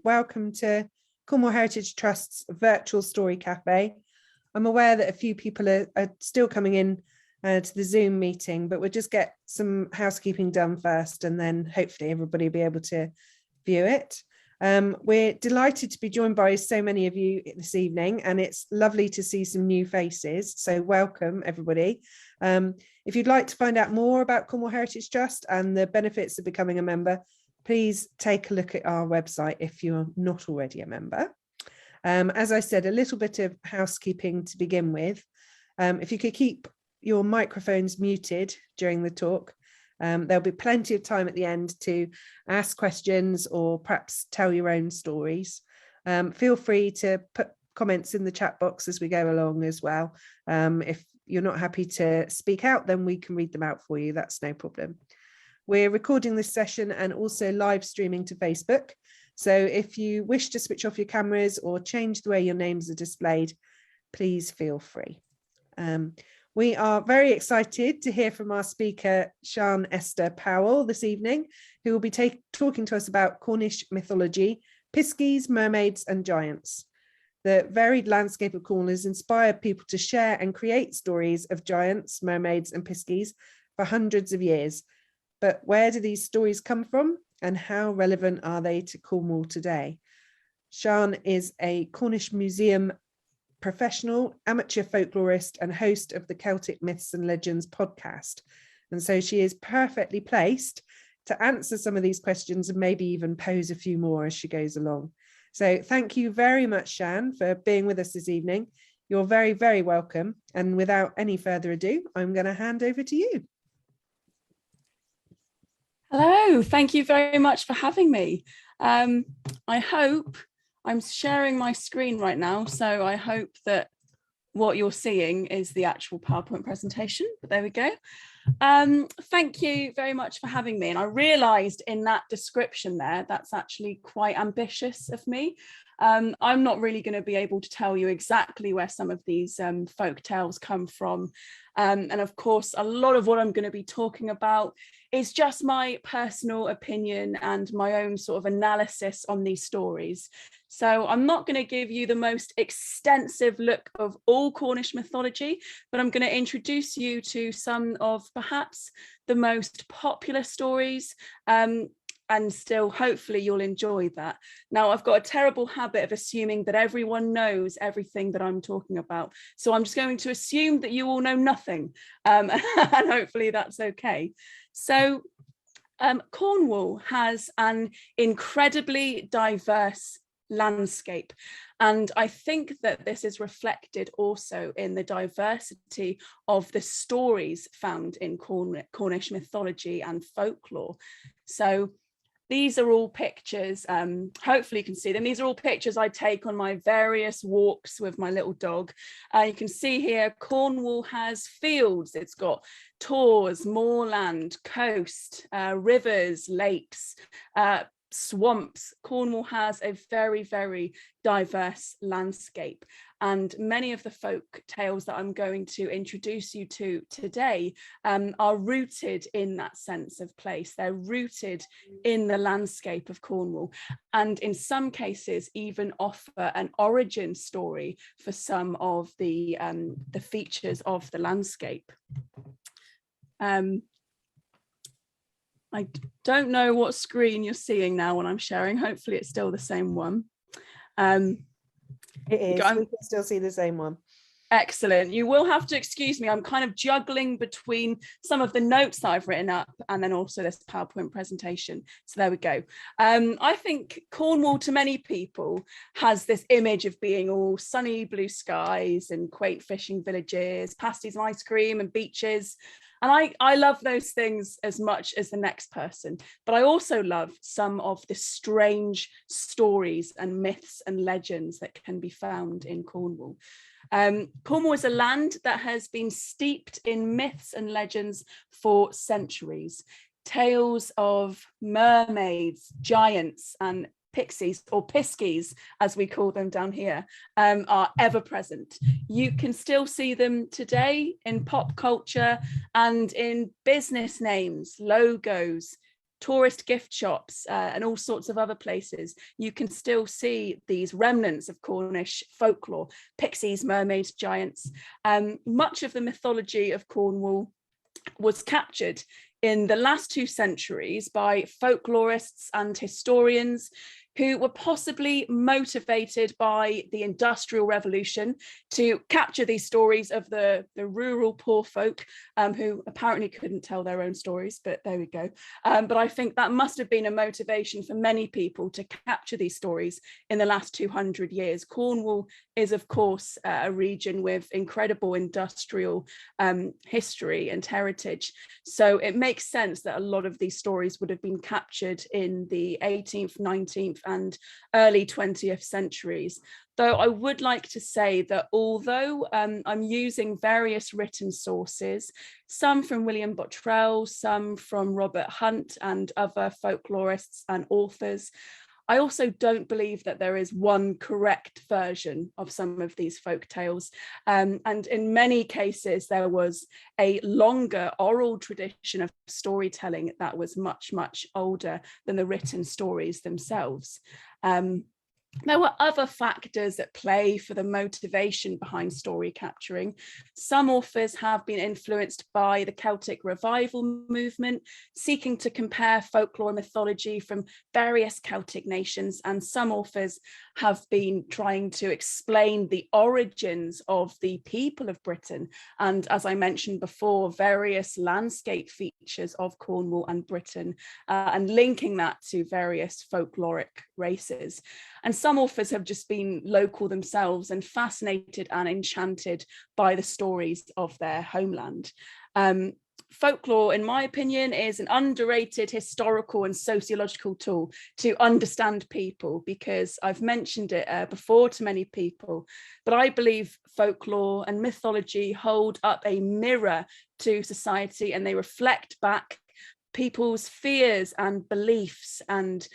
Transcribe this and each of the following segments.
welcome to Cornwall Heritage Trust's virtual story cafe. I'm aware that a few people are still coming in to the Zoom meeting, but we'll just get some housekeeping done first, and then hopefully everybody will be able to view it. We're delighted to be joined by so many of you this evening, and it's lovely to see some new faces, so welcome everybody. If you'd like to find out more about Cornwall Heritage Trust and the benefits of becoming a member, please take a look at our website if you're not already a member. As I said, a little bit of housekeeping to begin with. If you could keep your microphones muted during the talk, there'll be plenty of time at the end to ask questions or perhaps tell your own stories. Feel free to put comments in the chat box as we go along as well. If you're not happy to speak out, then we can read them out for you. That's no problem. We're recording this session and also live streaming to Facebook. So if you wish to switch off your cameras or change the way your names are displayed, please feel free. We are very excited to hear from our speaker, Sian Esther Powell, this evening, who will be talking to us about Cornish mythology, Piskies, mermaids and giants. The varied landscape of Cornwall has inspired people to share and create stories of giants, mermaids and Piskies for hundreds of years. But where do these stories come from, and how relevant are they to Cornwall today? Sian is a Cornish Museum professional, amateur folklorist and host of the Celtic Myths and Legends podcast. And so she is perfectly placed to answer some of these questions and maybe even pose a few more as she goes along. So thank you very much, Sian, for being with us this evening. You're very, very welcome. And without any further ado, I'm going to hand over to you. Hello, thank you very much for having me. I hope I'm sharing my screen right now, so I hope that what you're seeing is the actual PowerPoint presentation, but there we go. Thank you very much for having me. And I realized in that description there, that's actually quite ambitious of me. I'm not really going to be able to tell you exactly where some of these folk tales come from. And of course, a lot of what I'm going to be talking about is just my personal opinion and my own sort of analysis on these stories. So I'm not going to give you the most extensive look of all Cornish mythology, but I'm going to introduce you to some of perhaps the most popular stories, and still hopefully you'll enjoy that. Now, I've got a terrible habit of assuming that everyone knows everything that I'm talking about. So I'm just going to assume that you all know nothing, and hopefully that's okay. So Cornwall has an incredibly diverse landscape, and I think that this is reflected also in the diversity of the stories found in Cornish mythology and folklore. So these are all pictures, hopefully you can see them. These are all pictures I take on my various walks with my little dog. You can see here, Cornwall has fields. It's got tors, moorland, coast, rivers, lakes, swamps. Cornwall has a very, very diverse landscape, and many of the folk tales that I'm going to introduce you to today are rooted in that sense of place. They're rooted in the landscape of Cornwall, and in some cases even offer an origin story for some of the features of the landscape. I don't know what screen you're seeing now when I'm sharing. Hopefully it's still the same one. It is. We can still see the same one. Excellent. You will have to excuse me. I'm kind of juggling between some of the notes that I've written up and then also this PowerPoint presentation. So there we go. I think Cornwall, to many people, has this image of being all sunny blue skies and quaint fishing villages, pasties and ice cream and beaches. And I love those things as much as the next person, but I also love some of the strange stories and myths and legends that can be found in Cornwall. Cornwall is a land that has been steeped in myths and legends for centuries. Tales of mermaids, giants and pixies, or piskies as we call them down here, are ever present. You can still see them today in pop culture and in business names, logos, tourist gift shops and all sorts of other places, you can still see these remnants of Cornish folklore, pixies, mermaids, giants. Much of the mythology of Cornwall was captured in the last 2 centuries by folklorists and historians who were possibly motivated by the Industrial Revolution to capture these stories of the rural poor folk who apparently couldn't tell their own stories, but there we go. But I think that must have been a motivation for many people to capture these stories in the last 200 years. Cornwall is, of course, a region with incredible industrial history and heritage. So it makes sense that a lot of these stories would have been captured in the 18th, 19th and early 20th centuries. Though I would like to say that although I'm using various written sources, some from William Bottrell, some from Robert Hunt and other folklorists and authors, I also don't believe that there is one correct version of some of these folk tales. And in many cases, there was a longer oral tradition of storytelling that was much, much older than the written stories themselves. There were other factors at play for the motivation behind story capturing. Some authors have been influenced by the Celtic revival movement, seeking to compare folklore and mythology from various Celtic nations, and some authors have been trying to explain the origins of the people of Britain, and as I mentioned before, various landscape features of Cornwall and Britain, and linking that to various folkloric races. And some authors have just been local themselves and fascinated and enchanted by the stories of their homeland. Folklore, in my opinion, is an underrated historical and sociological tool to understand people, because I've mentioned it before to many people, but I believe folklore and mythology hold up a mirror to society, and they reflect back people's fears and beliefs and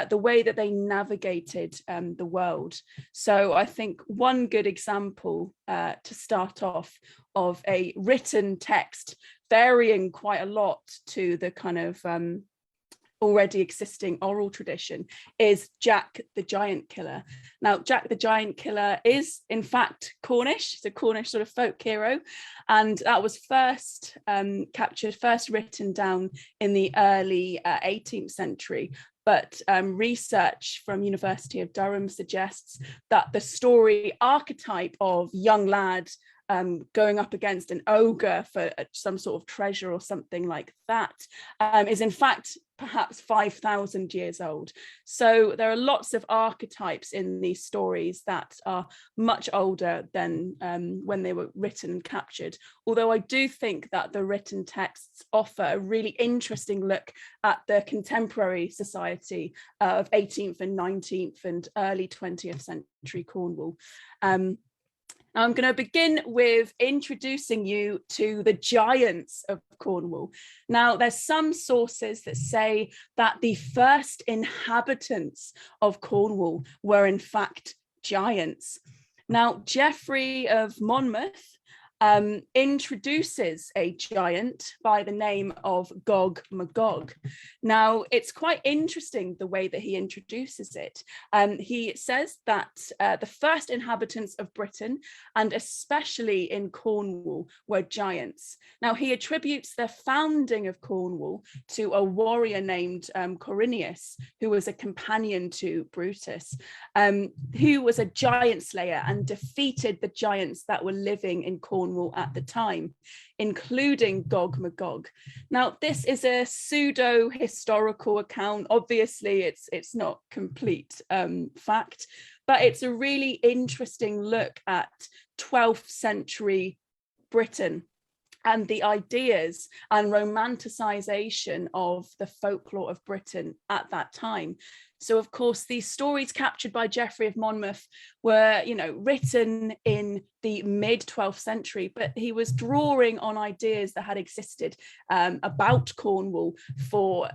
the way that they navigated the world. So I think one good example to start off of a written text varying quite a lot to the kind of already existing oral tradition is Jack the Giant Killer. Now, Jack the Giant Killer is in fact Cornish. It's a Cornish sort of folk hero, and that was first captured, first written down in the early 18th century. But research from University of Durham suggests that the story archetype of young lad going up against an ogre for some sort of treasure or something like that is in fact perhaps 5,000 years old. So there are lots of archetypes in these stories that are much older than when they were written and captured. Although I do think that the written texts offer a really interesting look at the contemporary society of 18th and 19th and early 20th century Cornwall. I'm going to begin with introducing you to the giants of Cornwall. Now, there's some sources that say that the first inhabitants of Cornwall were in fact giants. Now, Geoffrey of Monmouth introduces a giant by the name of Gog Magog. Now, it's quite interesting the way that he introduces it. He says that the first inhabitants of Britain, and especially in Cornwall, were giants. Now, he attributes the founding of Cornwall to a warrior named Corinius, who was a companion to Brutus, who was a giant slayer and defeated the giants that were living in Cornwall at the time, including Gog Magog. Now, this is a pseudo-historical account. Obviously, it's not complete fact, but it's a really interesting look at 12th century Britain and the ideas and romanticization of the folklore of Britain at that time. So, of course, these stories captured by Geoffrey of Monmouth were, written in the mid-12th century, but he was drawing on ideas that had existed about Cornwall for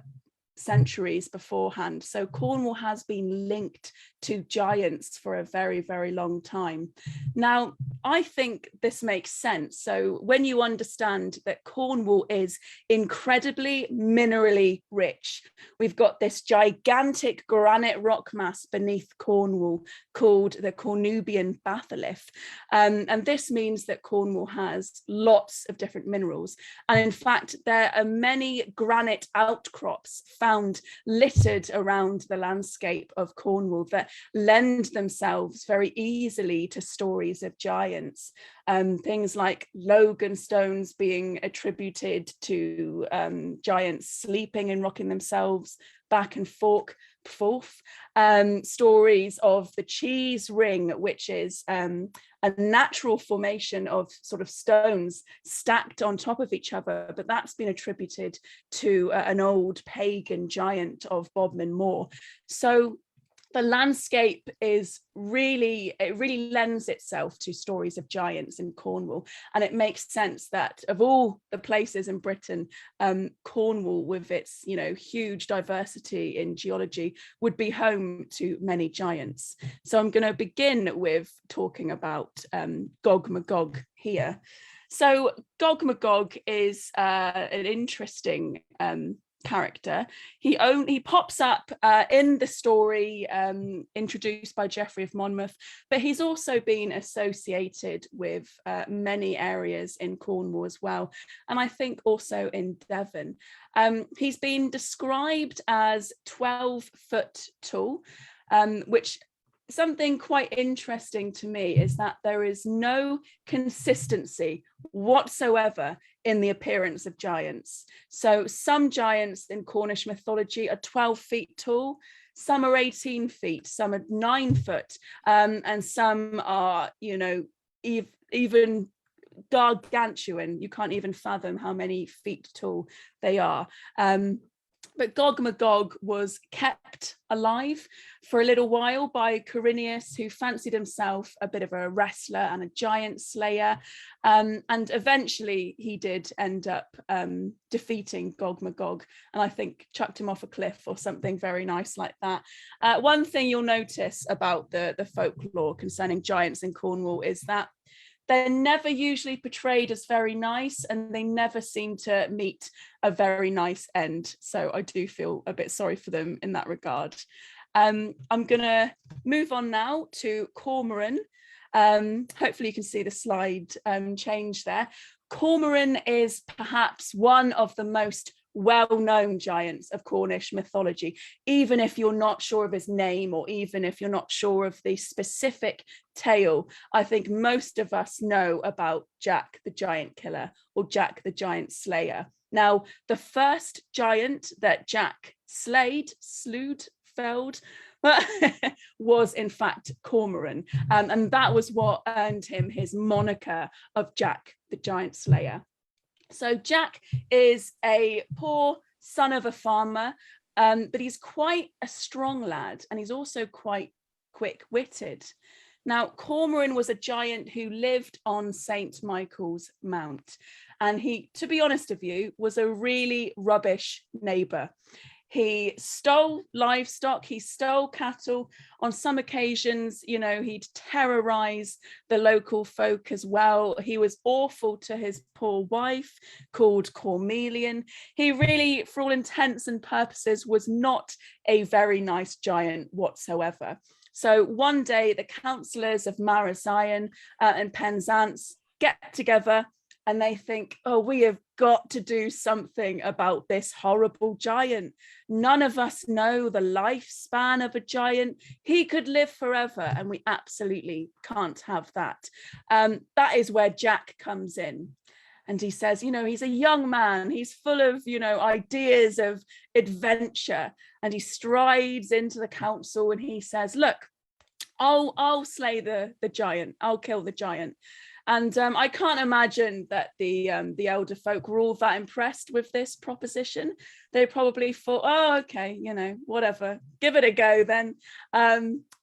centuries beforehand. So Cornwall has been linked to giants for a very, very long time. Now, I think this makes sense. So when you understand that Cornwall is incredibly minerally rich, we've got this gigantic granite rock mass beneath Cornwall called the Cornubian batholith. And this means that Cornwall has lots of different minerals. And in fact, there are many granite outcrops found littered around the landscape of Cornwall that lend themselves very easily to stories of giants. Things like Logan stones being attributed to giants sleeping and rocking themselves back and forth. Stories of the cheese ring, which is a natural formation of sort of stones stacked on top of each other, but that's been attributed to an old pagan giant of Bodmin Moor. So the landscape is really lends itself to stories of giants in Cornwall, and it makes sense that of all the places in Britain, Cornwall, with its huge diversity in geology, would be home to many giants. So I'm going to begin with talking about Gog Magog here. So Gog Magog is an interesting character. He pops up in the story introduced by Geoffrey of Monmouth, but he's also been associated with many areas in Cornwall as well, and I think also in Devon. He's been described as 12 foot tall, which something quite interesting to me is that there is no consistency whatsoever in the appearance of giants. So some giants in Cornish mythology are 12 feet tall, some are 18 feet, some are 9 foot, and some are, even gargantuan. You can't even fathom how many feet tall they are. But Gog Magog was kept alive for a little while by Corineus, who fancied himself a bit of a wrestler and a giant slayer. And eventually he did end up defeating Gog Magog, and I think chucked him off a cliff or something very nice like that. One thing you'll notice about the folklore concerning giants in Cornwall is that they're never usually portrayed as very nice, and they never seem to meet a very nice end. So I do feel a bit sorry for them in that regard. I'm going to move on now to Cormoran. Hopefully you can see the slide change there. Cormoran is perhaps one of the most well-known giants of Cornish mythology, even if you're not sure of his name, or even if you're not sure of the specific tale. I think most of us know about Jack the Giant Killer, or Jack the Giant Slayer. Now, the first giant that Jack felled was in fact Cormoran, and that was what earned him his moniker of Jack the Giant Slayer. So Jack is a poor son of a farmer, but he's quite a strong lad, and he's also quite quick-witted. Now, Cormoran was a giant who lived on St. Michael's Mount, and he, to be honest with you, was a really rubbish neighbour. He stole livestock, he stole cattle. On some occasions, he'd terrorize the local folk as well. He was awful to his poor wife, called Cormelian. He really, for all intents and purposes, was not a very nice giant whatsoever. So one day, the councillors of Marazion and Penzance get together, and they think, oh, we have got to do something about this horrible giant. None of us know the lifespan of a giant. He could live forever, and we absolutely can't have that. That is where Jack comes in. And he says, he's a young man. He's full of, ideas of adventure. And he strides into the council and he says, look, I'll slay the giant. I'll kill the giant. And I can't imagine that the elder folk were all that impressed with this proposition. They probably thought, oh, okay, whatever, give it a go then.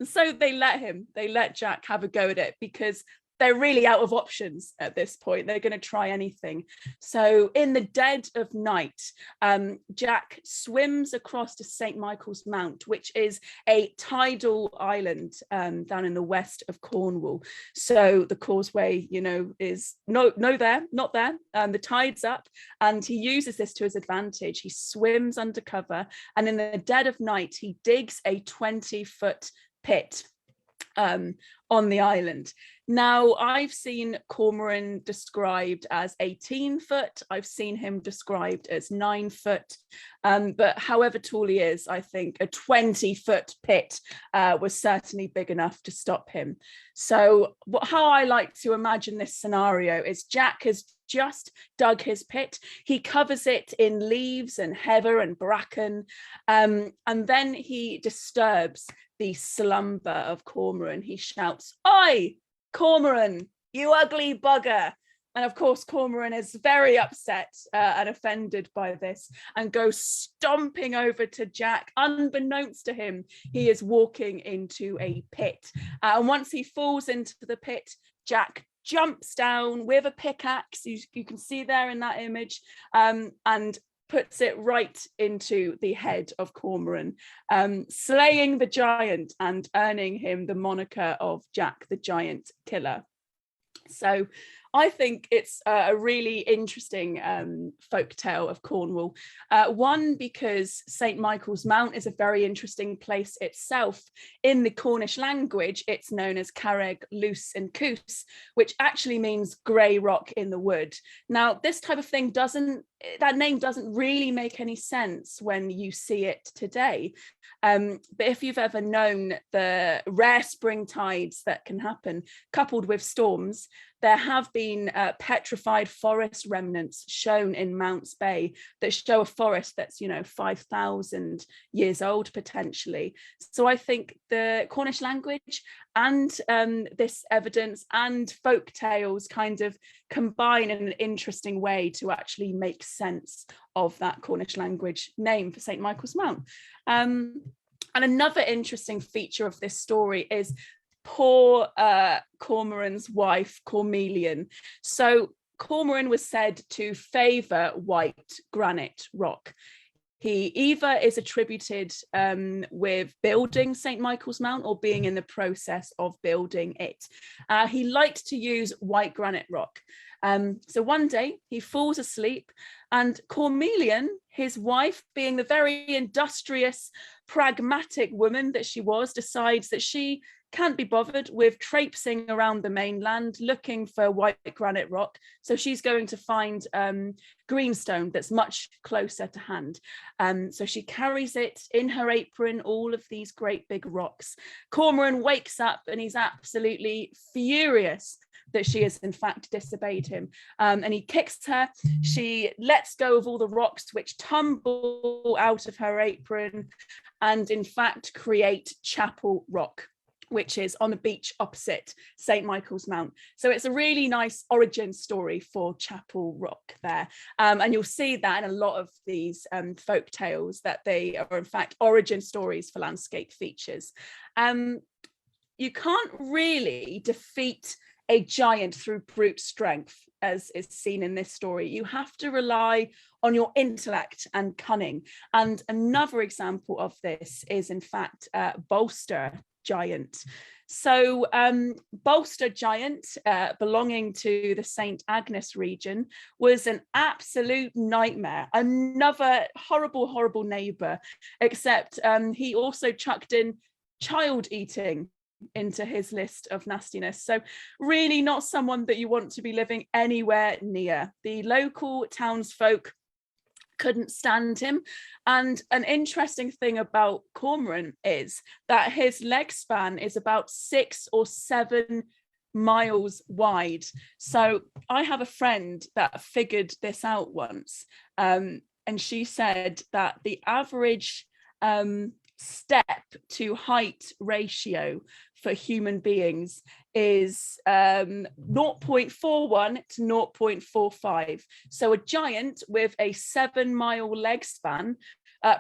So they let Jack have a go at it, because they're really out of options at this point. They're going to try anything. So in the dead of night, Jack swims across to St. Michael's Mount, which is a tidal island down in the west of Cornwall. So the causeway, you know, is not there. The tide's up, and he uses this to his advantage. He swims undercover, and in the dead of night, he digs a 20-foot pit on the island. Now, I've seen Cormoran described as 18 foot. I've seen him described as 9 foot. But however tall he is, I think a 20-foot pit was certainly big enough to stop him. So how I like to imagine this scenario is Jack has just dug his pit. He covers it in leaves and heather and bracken. And then he disturbs the slumber of Cormoran. He shouts, "Oi, Cormoran, you ugly bugger." And of course, Cormoran is very upset and offended by this and goes stomping over to Jack. Unbeknownst to him, he is walking into a pit. And once he falls into the pit, Jack jumps down with a pickaxe, you can see there in that image, and puts it right into the head of Cormoran, slaying the giant and earning him the moniker of Jack the Giant Killer. So I think it's a really interesting folk tale of Cornwall. One, because St. Michael's Mount is a very interesting place itself. In the Cornish language, it's known as Carreg Lws and Cws, which actually means grey rock in the wood. Now, this type of thing that name doesn't really make any sense when you see it today. But if you've ever known the rare spring tides that can happen, coupled with storms, there have been petrified forest remnants shown in Mounts Bay that show a forest that's, 5,000 years old potentially. So I think the Cornish language and this evidence and folk tales kind of combine in an interesting way to actually make sense of that Cornish language name for St. Michael's Mount. And another interesting feature of this story is poor Cormoran's wife, Cormelian. So Cormoran was said to favour white granite rock. He either is attributed with building St. Michael's Mount or being in the process of building it. He liked to use white granite rock. So one day he falls asleep, and Cormelian, his wife, being the very industrious, pragmatic woman that she was, decides that she can't be bothered with traipsing around the mainland looking for white granite rock. So she's going to find greenstone that's much closer to hand. So she carries it in her apron, all of these great big rocks. Cormoran wakes up and he's absolutely furious that she has in fact disobeyed him. And he kicks her. She lets go of all the rocks which tumble out of her apron and in fact create Chapel Rock, which is on the beach opposite St. Michael's Mount. So it's a really nice origin story for Chapel Rock there. And you'll see that in a lot of these folk tales, that they are in fact origin stories for landscape features. You can't really defeat a giant through brute strength, as is seen in this story. You have to rely on your intellect and cunning. And another example of this is in fact Bolster Giant. So Bolster Giant, belonging to the St. Agnes region, was an absolute nightmare. Another horrible neighbour, except he also chucked in child eating into his list of nastiness. So really not someone that you want to be living anywhere near. The local townsfolk couldn't stand him. And an interesting thing about Cormoran is that his leg span is about 6 or 7 miles wide. So I have a friend that figured this out once, and she said that the average step to height ratio for human beings is 0.41 to 0.45. So a giant with a 7-mile leg span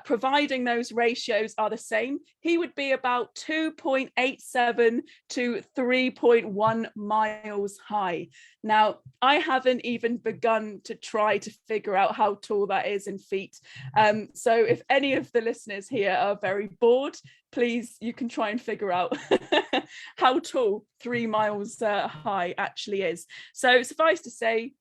providing those ratios are the same, he would be about 2.87 to 3.1 miles high. Now, I haven't even begun to try to figure out how tall that is in feet. So if any of the listeners here are very bored, please, you can try and figure out how tall 3 miles high actually is. So suffice to say,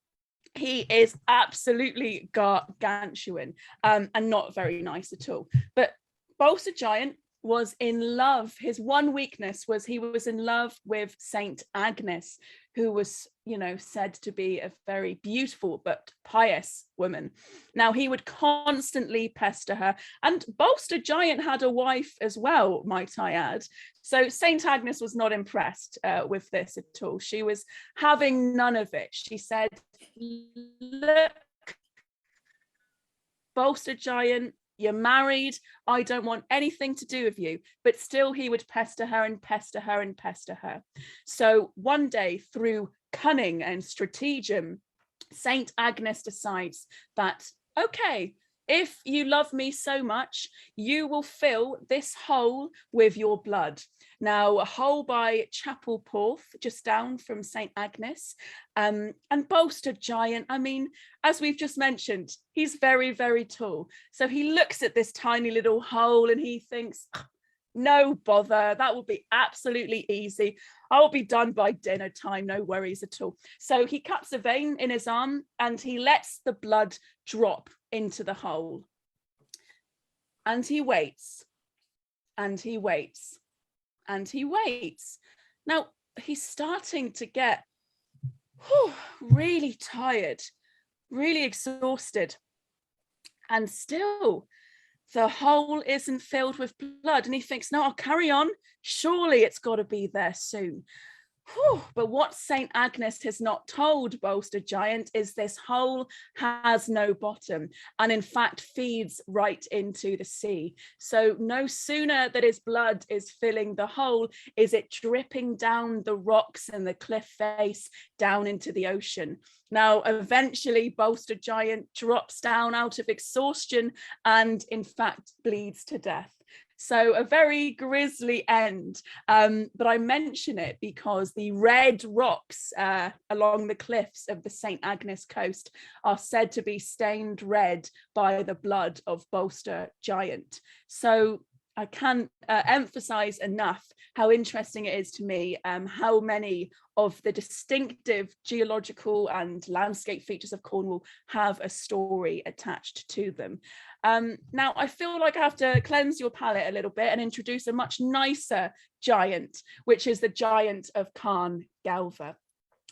he is absolutely gargantuan and not very nice at all. But Bolster Giant was in love. His one weakness was he was in love with Saint Agnes, who was, you know, said to be a very beautiful but pious woman. Now, he would constantly pester her, and Bolster Giant had a wife as well, might I add. So Saint Agnes was not impressed with this at all. She was having none of it. She said, "Look, Bolster Giant, you're married. I don't want anything to do with you." But still he would pester her and pester her and pester her. So one day, through cunning and stratagem, Saint Agnes decides that, okay, if you love me so much, you will fill this hole with your blood. Now, a hole by Chapel Porth, just down from St. Agnes. And Bolster Giant, I mean, as we've just mentioned, he's very, very tall. So he looks at this tiny little hole and he thinks, no bother, that will be absolutely easy. I'll be done by dinner time, no worries at all. So he cuts a vein in his arm and he lets the blood drop into the hole. And he waits, and he waits, and he waits. Now, he's starting to get really tired, really exhausted. And still, the hole isn't filled with blood. And he thinks, no, I'll carry on. Surely it's got to be there soon. But what St. Agnes has not told Bolster Giant is this hole has no bottom and in fact feeds right into the sea. So no sooner that his blood is filling the hole is it dripping down the rocks and the cliff face down into the ocean. Now, eventually Bolster Giant drops down out of exhaustion and in fact bleeds to death. So a very grisly end, but I mention it because the red rocks along the cliffs of the St. Agnes coast are said to be stained red by the blood of Bolster Giant. So I can't emphasize enough how interesting it is to me how many of the distinctive geological and landscape features of Cornwall have a story attached to them. Now, I feel like I have to cleanse your palate a little bit and introduce a much nicer giant, which is the Giant of Galva.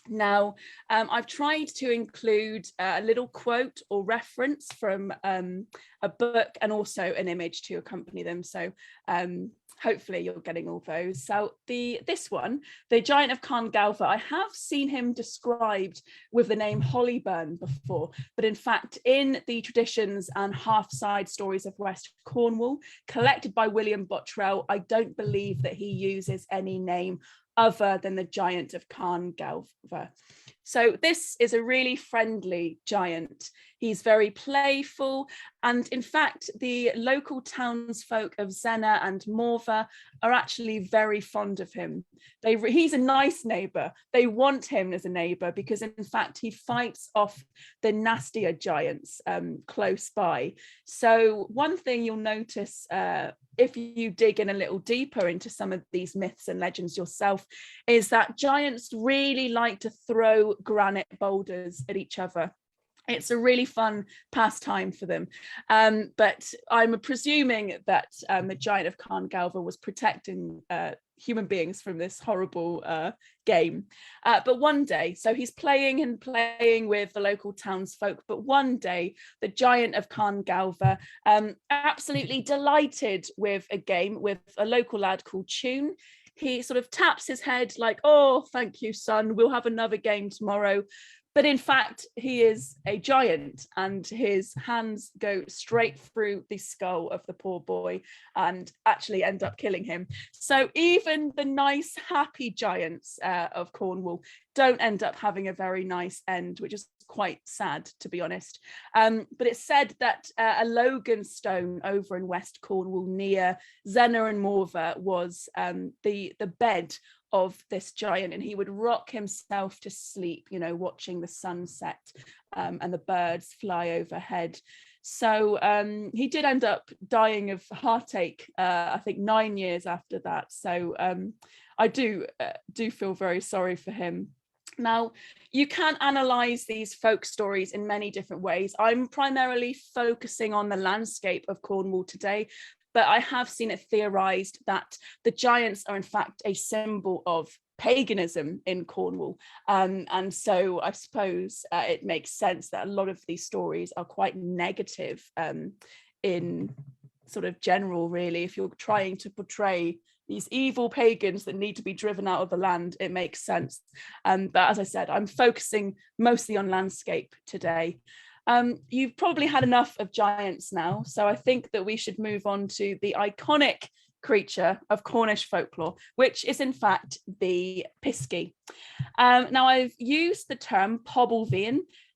Now, I've tried to include a little quote or reference from a book and also an image to accompany them. So hopefully you're getting all those. So this one, the Giant of Galva, I have seen him described with the name Hollyburn before, but in fact, in the traditions and half-side stories of West Cornwall, collected by William Bottrell, I don't believe that he uses any name other than the Giant of Galva. So this is a really friendly giant. He's very playful. And in fact, the local townsfolk of Zenna and Morva are actually very fond of him. He's a nice neighbour. They want him as a neighbour because in fact, he fights off the nastier giants close by. So one thing you'll notice if you dig in a little deeper into some of these myths and legends yourself, is that giants really like to throw granite boulders at each other. It's a really fun pastime for them. But I'm presuming that the Giant of Galva was protecting human beings from this horrible game. But one day, so he's playing with the local townsfolk, but one day the Giant of Galva, absolutely delighted with a game with a local lad called Tune, he sort of taps his head like, oh, thank you, son, we'll have another game tomorrow. But in fact, he is a giant and his hands go straight through the skull of the poor boy and actually end up killing him. So even the nice, happy giants of Cornwall don't end up having a very nice end, which is quite sad, to be honest. But it's said that a Logan stone over in West Cornwall near Zenna and Morva was the bed of this giant, and he would rock himself to sleep, you know, watching the sunset and the birds fly overhead. So he did end up dying of heartache, I think 9 years after that. So I do feel very sorry for him. Now, you can analyze these folk stories in many different ways. I'm primarily focusing on the landscape of Cornwall today, but I have seen it theorized that the giants are in fact a symbol of paganism in Cornwall. And so I suppose it makes sense that a lot of these stories are quite negative in sort of general, really. If you're trying to portray these evil pagans that need to be driven out of the land, it makes sense. But as I said, I'm focusing mostly on landscape today. You've probably had enough of giants now, so I think that we should move on to the iconic creature of Cornish folklore, which is in fact the Piskey. Now, I've used the term Pobl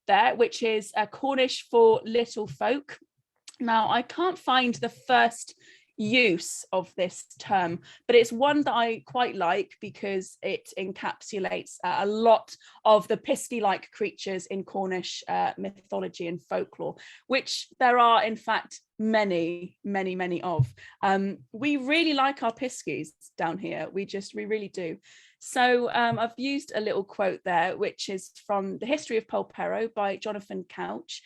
there, which is Cornish for little folk. Now, I can't find the first use of this term, but it's one that I quite like because it encapsulates a lot of the Piskey-like creatures in Cornish mythology and folklore, which there are in fact many of. We really like our Piskies down here. We really do. So I've used a little quote there, which is from The History of Polperro by Jonathan Couch.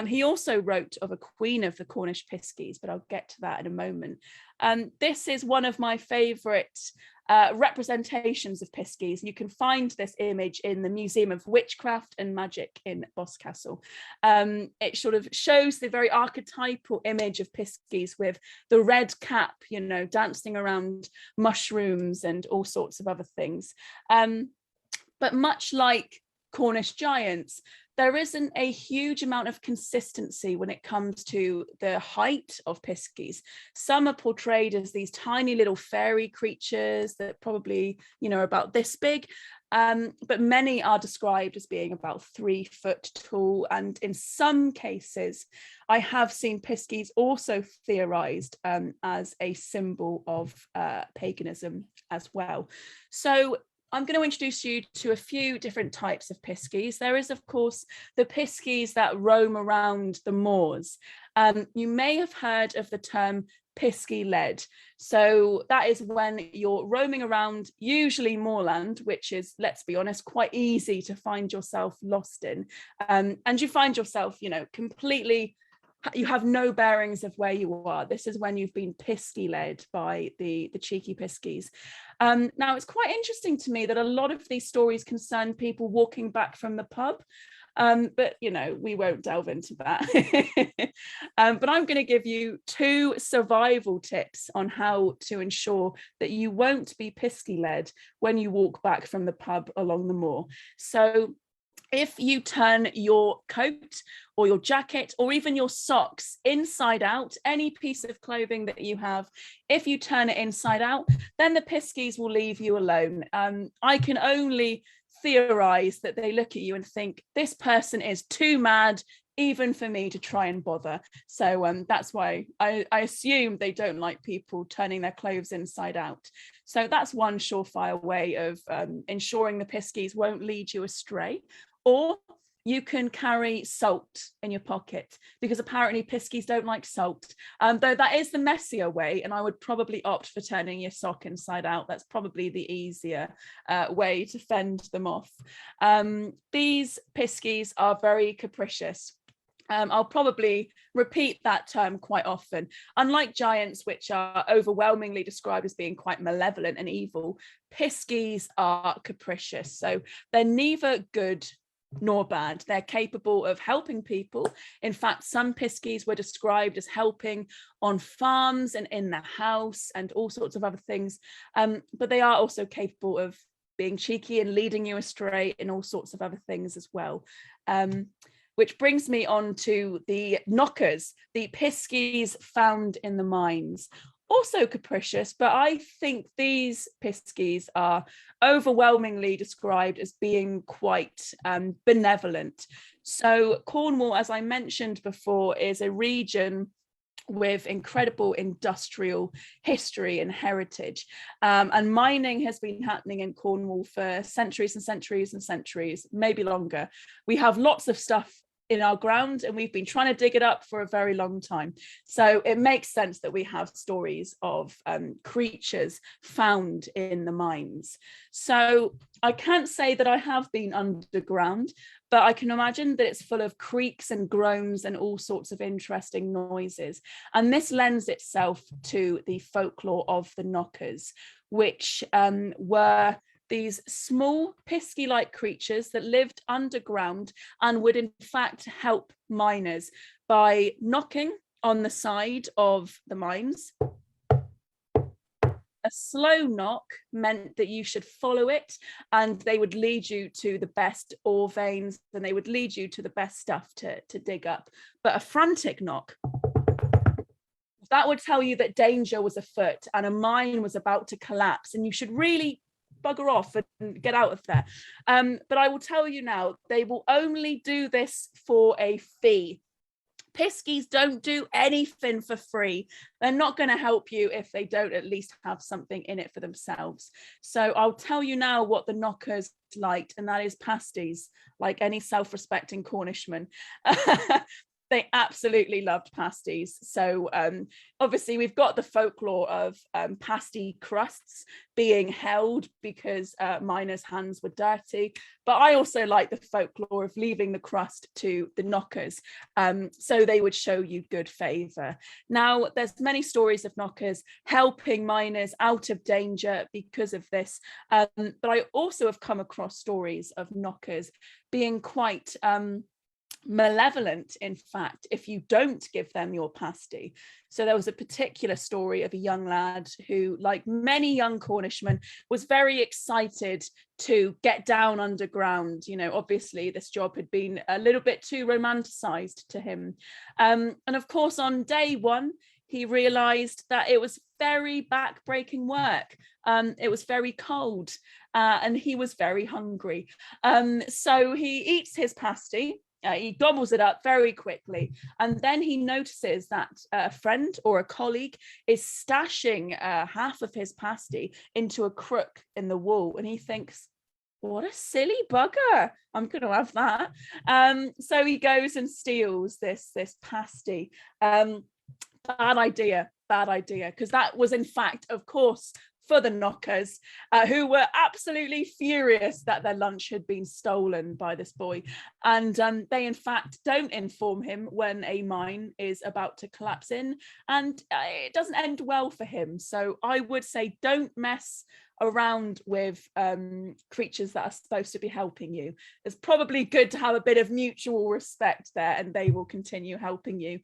He also wrote of a queen of the Cornish Piskies, but I'll get to that in a moment. This is one of my favourite representations of Piskies. You can find this image in the Museum of Witchcraft and Magic in Boscastle. It sort of shows the very archetypal image of Piskies with the red cap, you know, dancing around mushrooms and all sorts of other things. But much like Cornish giants, there isn't a huge amount of consistency when it comes to the height of Piskies. Some are portrayed as these tiny little fairy creatures that probably, you know, are about this big, but many are described as being about 3 foot tall. And in some cases, I have seen Piskies also theorized as a symbol of paganism as well. So I'm going to introduce you to a few different types of Piskies. There is, of course, the Piskies that roam around the moors. You may have heard of the term Piskey-led. So that is when you're roaming around, usually moorland, which is, let's be honest, quite easy to find yourself lost in. And you find yourself, you know, completely, you have no bearings of where you are. This is when you've been Piskey-led by the cheeky Piskies. Now, it's quite interesting to me that a lot of these stories concern people walking back from the pub, but, you know, we won't delve into that. But I'm going to give you 2 survival tips on how to ensure that you won't be Piskey-led when you walk back from the pub along the moor. So if you turn your coat or your jacket or even your socks inside out, any piece of clothing that you have, if you turn it inside out, then the Piskies will leave you alone. I can only theorize that they look at you and think, this person is too mad even for me to try and bother. So that's why I assume they don't like people turning their clothes inside out. So that's one surefire way of ensuring the Piskies won't lead you astray. Or you can carry salt in your pocket, because apparently Piskies don't like salt, though that is the messier way, and I would probably opt for turning your sock inside out. That's probably the easier way to fend them off. These Piskies are very capricious. I'll probably repeat that term quite often. Unlike giants, which are overwhelmingly described as being quite malevolent and evil, Piskies are capricious. So they're neither good nor bad. They're capable of helping people. In fact, some Piskies were described as helping on farms and in the house and all sorts of other things. But they are also capable of being cheeky and leading you astray in all sorts of other things as well. Which brings me on to the knockers, the Piskies found in the mines. Also capricious, but I think these Piskies are overwhelmingly described as being quite benevolent. So Cornwall, as I mentioned before, is a region with incredible industrial history and heritage. And mining has been happening in Cornwall for centuries and centuries and centuries, maybe longer. We have lots of stuff in our ground and we've been trying to dig it up for a very long time. So it makes sense that we have stories of creatures found in the mines. So I can't say that I have been underground, but I can imagine that it's full of creaks and groans and all sorts of interesting noises. And this lends itself to the folklore of the knockers, which were these small Piskey-like creatures that lived underground and would in fact help miners by knocking on the side of the mines. A slow knock meant that you should follow it and they would lead you to the best ore veins and they would lead you to the best stuff to dig up. But a frantic knock, that would tell you that danger was afoot and a mine was about to collapse and you should really bugger off and get out of there. But I will tell you now, they will only do this for a fee. Piskies don't do anything for free. They're not going to help you if they don't at least have something in it for themselves. So I'll tell you now what the knockers liked, and that is pasties, like any self-respecting Cornishman. They absolutely loved pasties. So obviously we've got the folklore of pasty crusts being held because miners' hands were dirty. But I also like the folklore of leaving the crust to the knockers. So they would show you good favour. Now, there's many stories of knockers helping miners out of danger because of this. But I also have come across stories of knockers being quite malevolent, in fact, if you don't give them your pasty. So there was a particular story of a young lad who, like many young Cornishmen, was very excited to get down underground. You know, obviously this job had been a little bit too romanticized to him. And of course, on day one, he realized that it was very back-breaking work. It was very cold and he was very hungry. So he eats his pasty. He gobbles it up very quickly, and then he notices that a friend or a colleague is stashing half of his pasty into a crook in the wall, and he thinks, what a silly bugger, I'm going to have that. So he goes and steals this pasty. Bad idea, because that was in fact, of course, for the knockers, who were absolutely furious that their lunch had been stolen by this boy. And they in fact don't inform him when a mine is about to collapse in, and it doesn't end well for him. So I would say don't mess around with creatures that are supposed to be helping you. It's probably good to have a bit of mutual respect there, and they will continue helping you.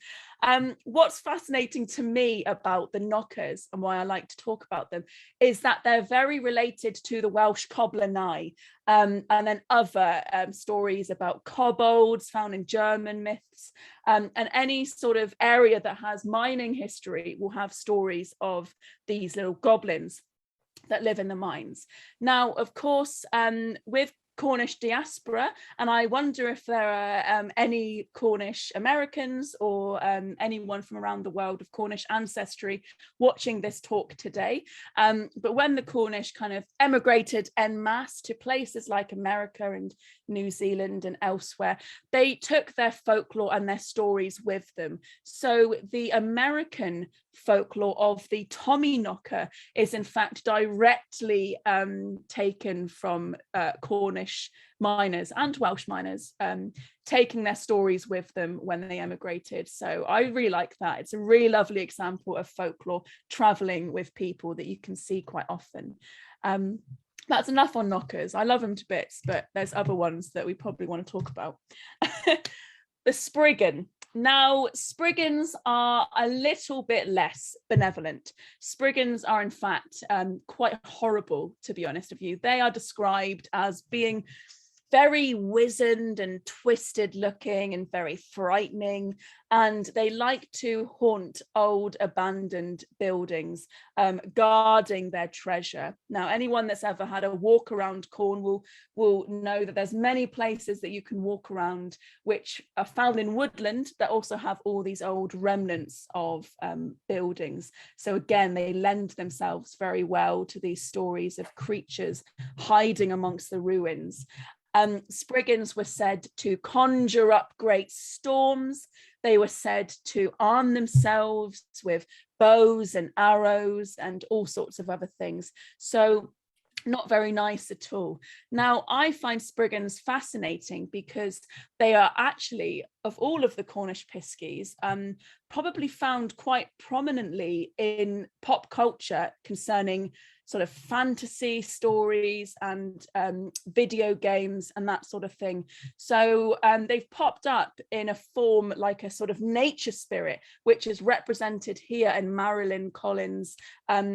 What's fascinating to me about the knockers and why I like to talk about them is that they're very related to the Welsh cobbler nigh, and then other stories about kobolds found in German myths, and any sort of area that has mining history will have stories of these little goblins that live in the mines. Now, of course, with Cornish diaspora, and I wonder if there are any Cornish Americans or anyone from around the world of Cornish ancestry watching this talk today. But when the Cornish kind of emigrated en masse to places like America and New Zealand and elsewhere, they took their folklore and their stories with them. So the American folklore of the Tommy knocker is in fact directly taken from Cornish miners and Welsh miners, taking their stories with them when they emigrated. So I really like that. It's a really lovely example of folklore traveling with people that you can see quite often. That's enough on knockers. I love them to bits, but there's other ones that we probably want to talk about. The Spriggan. Now, Spriggans are a little bit less benevolent. Spriggans are, in fact, quite horrible, to be honest with you. They are described as being very wizened and twisted looking and very frightening, and they like to haunt old abandoned buildings, guarding their treasure. Now, anyone that's ever had a walk around Cornwall will know that there's many places that you can walk around which are found in woodland that also have all these old remnants of buildings. So again, they lend themselves very well to these stories of creatures hiding amongst the ruins. Spriggans were said to conjure up great storms. They were said to arm themselves with bows and arrows and all sorts of other things. So not very nice at all. Now, I find Spriggans fascinating because they are actually, of all of the Cornish Piskies, probably found quite prominently in pop culture concerning sort of fantasy stories and video games and that sort of thing. So they've popped up in a form like a sort of nature spirit, which is represented here in Marilyn Collins'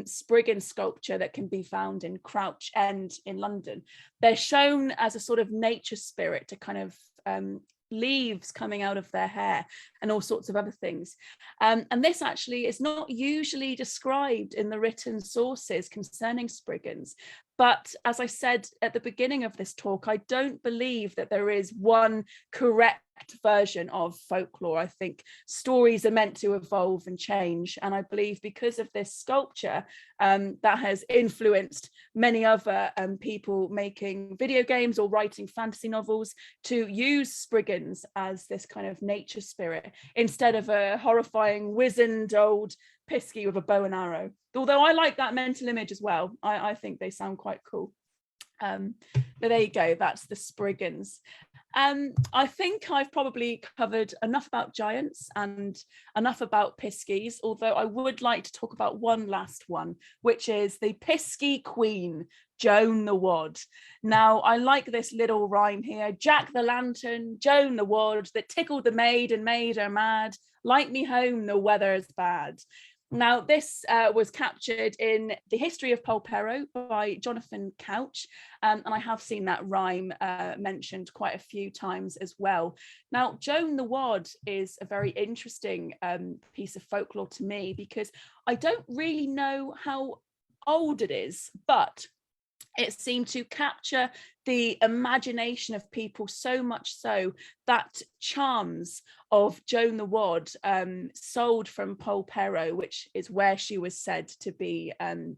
Spriggan sculpture that can be found in Crouch End in London. They're shown as a sort of nature spirit to kind of leaves coming out of their hair and all sorts of other things. And this actually is not usually described in the written sources concerning Spriggans. But as I said at the beginning of this talk, I don't believe that there is one correct version of folklore. I think stories are meant to evolve and change. And I believe because of this sculpture that has influenced many other people making video games or writing fantasy novels to use Spriggans as this kind of nature spirit instead of a horrifying wizened old Piskey with a bow and arrow. Although I like that mental image as well. I think they sound quite cool. But there you go, that's the Spriggans. I think I've probably covered enough about giants and enough about Piskies, although I would like to talk about one last one, which is the Piskey Queen, Joan the Wad. Now, I like this little rhyme here. Jack the Lantern, Joan the Wad, that tickled the maid and made her mad. Light me home, the weather's bad. Now, this was captured in The History of Polperro by Jonathan Couch, and I have seen that rhyme mentioned quite a few times as well. Now, Joan the Wad is a very interesting piece of folklore to me because I don't really know how old it is, but it seemed to capture the imagination of people so much so that charms of Joan the Wad, sold from Polperro, which is where she was said to be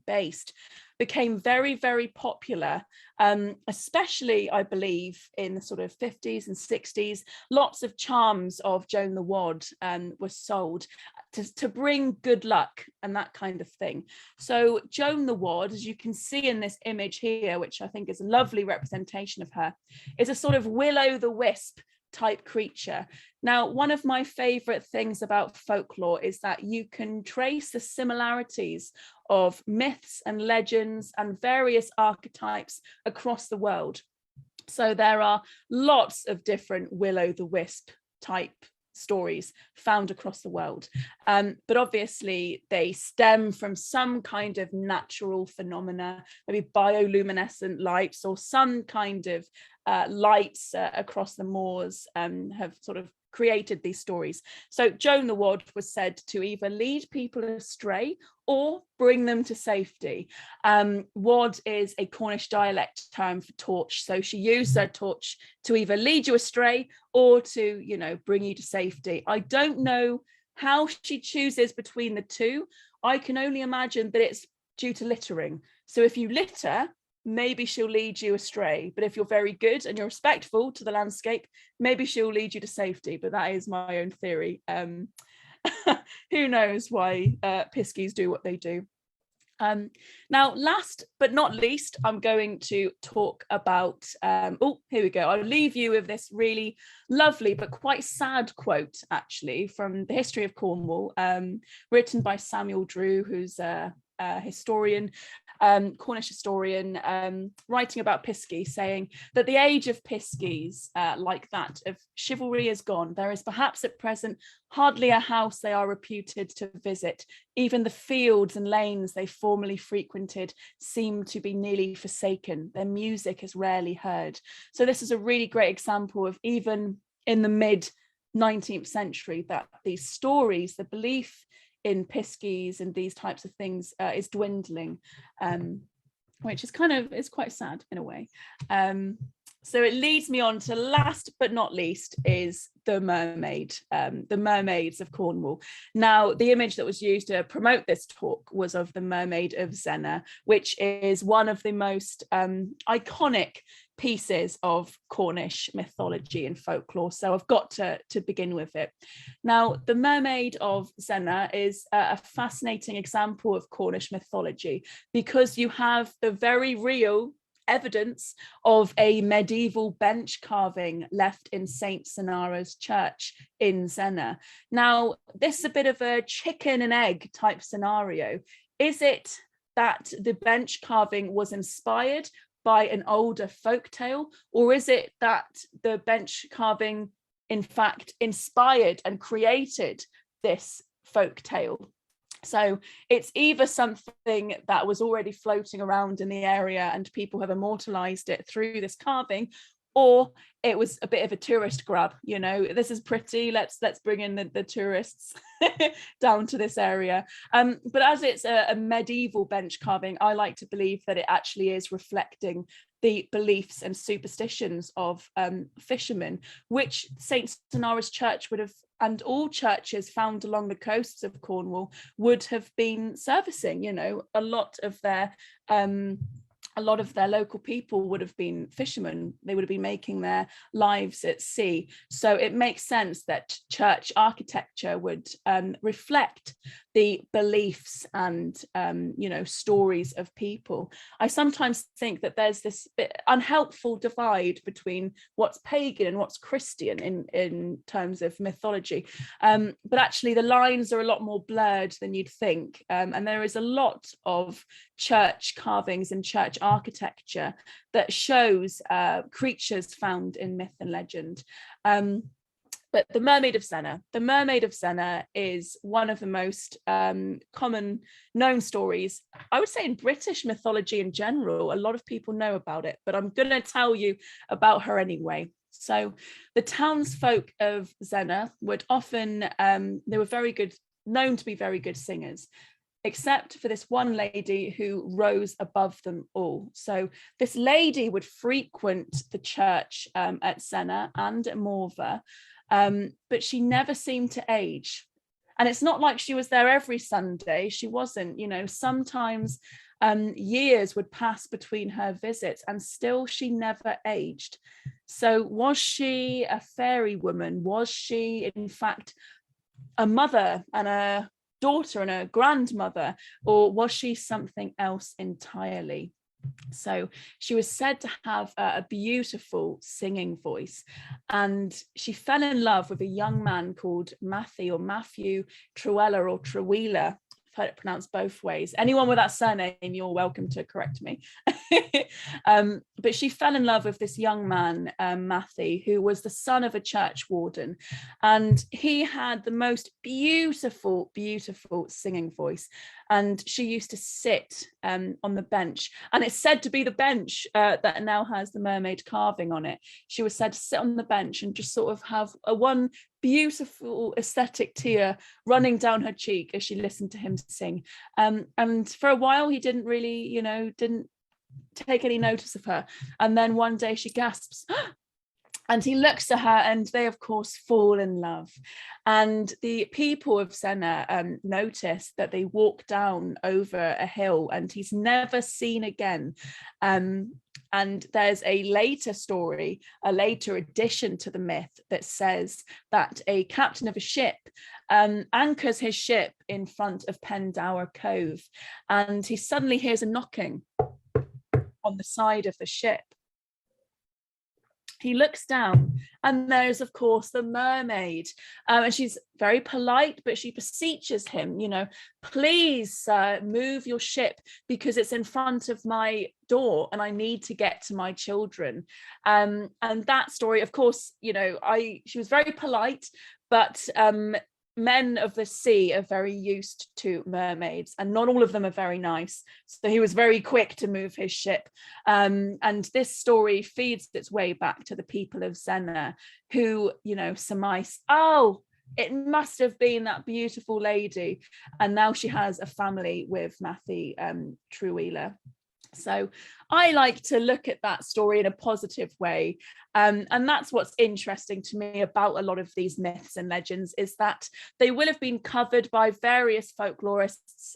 based, became very, very popular, especially, I believe, in the sort of 50s and 60s. Lots of charms of Joan the Wad were sold to bring good luck and that kind of thing. So Joan the Wad, as you can see in this image here, which I think is a lovely representation of her, is a sort of will-o'-the-wisp type creature. Now, one of my favorite things about folklore is that you can trace the similarities of myths and legends and various archetypes across the world. So there are lots of different will-o'-the-wisp type stories found across the world, but obviously they stem from some kind of natural phenomena, maybe bioluminescent lights or some kind of lights across the moors have sort of created these stories. So Joan the Wad was said to either lead people astray or bring them to safety. Wad is a Cornish dialect term for torch. So she used her torch to either lead you astray or to, you know, bring you to safety. I don't know how she chooses between the two. I can only imagine that it's due to littering. So if you litter, maybe she'll lead you astray. But if you're very good and you're respectful to the landscape, maybe she'll lead you to safety. But that is my own theory. Who knows why Piskies do what they do. Now, last but not least, I'm going to talk about, oh, here we go. I'll leave you with this really lovely but quite sad quote, actually, from The History of Cornwall, written by Samuel Drew, who's a historian. Cornish historian, writing about Piskey, saying that the age of Piskies, like that of chivalry, is gone. There is perhaps at present hardly a house they are reputed to visit. Even the fields and lanes they formerly frequented seem to be nearly forsaken. Their music is rarely heard. So this is a really great example of, even in the mid 19th century, that these stories, the belief in Piskies and these types of things is dwindling, which is is quite sad in a way. So it leads me on to, last but not least, is the mermaid, the Mermaids of Cornwall. Now, the image that was used to promote this talk was of the Mermaid of Zenna, which is one of the most iconic pieces of Cornish mythology and folklore. So I've got to begin with it. Now, the Mermaid of Zenna is a fascinating example of Cornish mythology, because you have the very real evidence of a medieval bench carving left in St. Cenara's church in Zenna. Now, this is a bit of a chicken and egg type scenario. Is it that the bench carving was inspired by an older folk tale, or is it that the bench carving in fact inspired and created this folk tale? So it's either something that was already floating around in the area and people have immortalized it through this carving, or it was a bit of a tourist grab. You know, this is pretty, let's bring in the tourists down to this area. But as it's a medieval bench carving, I like to believe that it actually is reflecting the beliefs and superstitions of fishermen, which St. Cenara's church would have, and all churches found along the coasts of Cornwall, would have been servicing. You know, a lot of their local people would have been fishermen. They would have been making their lives at sea. So it makes sense that church architecture would reflect the beliefs and stories of people. I sometimes think that there's this bit unhelpful divide between what's pagan and what's Christian in terms of mythology, but actually the lines are a lot more blurred than you'd think, and there is a lot of church carvings and church architecture that shows creatures found in myth and legend. But the Mermaid of Zenna is one of the most common known stories, I would say, in British mythology in general. A lot of people know about it, but I'm going to tell you about her anyway. So the townsfolk of Zenna would often, they were known to be very good singers, except for this one lady who rose above them all. So this lady would frequent the church at Zenna and at Morva, but she never seemed to age. And it's not like she was there every Sunday. She wasn't, sometimes years would pass between her visits and still she never aged. So was she a fairy woman? Was she, in fact, a mother and a daughter and a grandmother, or was she something else entirely? So she was said to have a beautiful singing voice, and she fell in love with a young man called Matthew Truella or Truela. I've heard it pronounced both ways. Anyone with that surname, you're welcome to correct me. But she fell in love with this young man, Matthew, who was the son of a church warden, and he had the most beautiful singing voice. And she used to sit on the bench, and it's said to be the bench that now has the mermaid carving on it. She was said to sit on the bench and just sort of have one beautiful aesthetic tear running down her cheek as she listened to him sing. And for a while he didn't really, didn't take any notice of her. And then one day she gasps, and he looks at her, and they of course fall in love. And the people of Zenna notice that they walk down over a hill and he's never seen again. And there's a later story, a later addition to the myth, that says that a captain of a ship anchors his ship in front of Pendower Cove, and he suddenly hears a knocking on the side of the ship. he looks down, and there's, of course, the mermaid, and she's very polite, but she beseeches him, you know, please, sir, move your ship, because it's in front of my door and I need to get to my children. And that story, of course, you know, she was very polite, but men of the sea are very used to mermaids, and not all of them are very nice. So he was very quick to move his ship. And this story feeds its way back to the people of Zenna, who, you know, surmise, oh, it must have been that beautiful lady. And now she has a family with Matthew Truela. So I like to look at that story in a positive way. And that's what's interesting to me about a lot of these myths and legends, is that they will have been covered by various folklorists,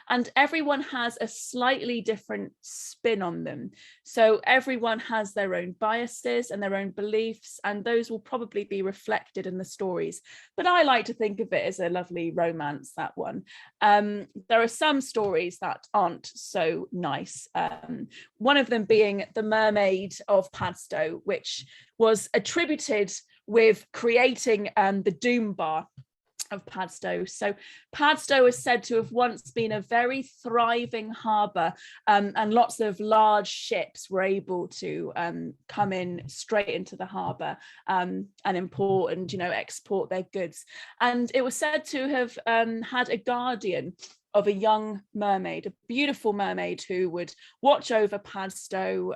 and everyone has a slightly different spin on them. So everyone has their own biases and their own beliefs, and those will probably be reflected in the stories. But I like to think of it as a lovely romance, that one. There are some stories that aren't so nice. One of them being the Mermaid of Padstow, which was attributed with creating the Doom Bar of Padstow. So Padstow is said to have once been a very thriving harbour, and lots of large ships were able to come in straight into the harbour and import and, you know, export their goods. And it was said to have had a guardian of a young mermaid, a beautiful mermaid who would watch over Padstow.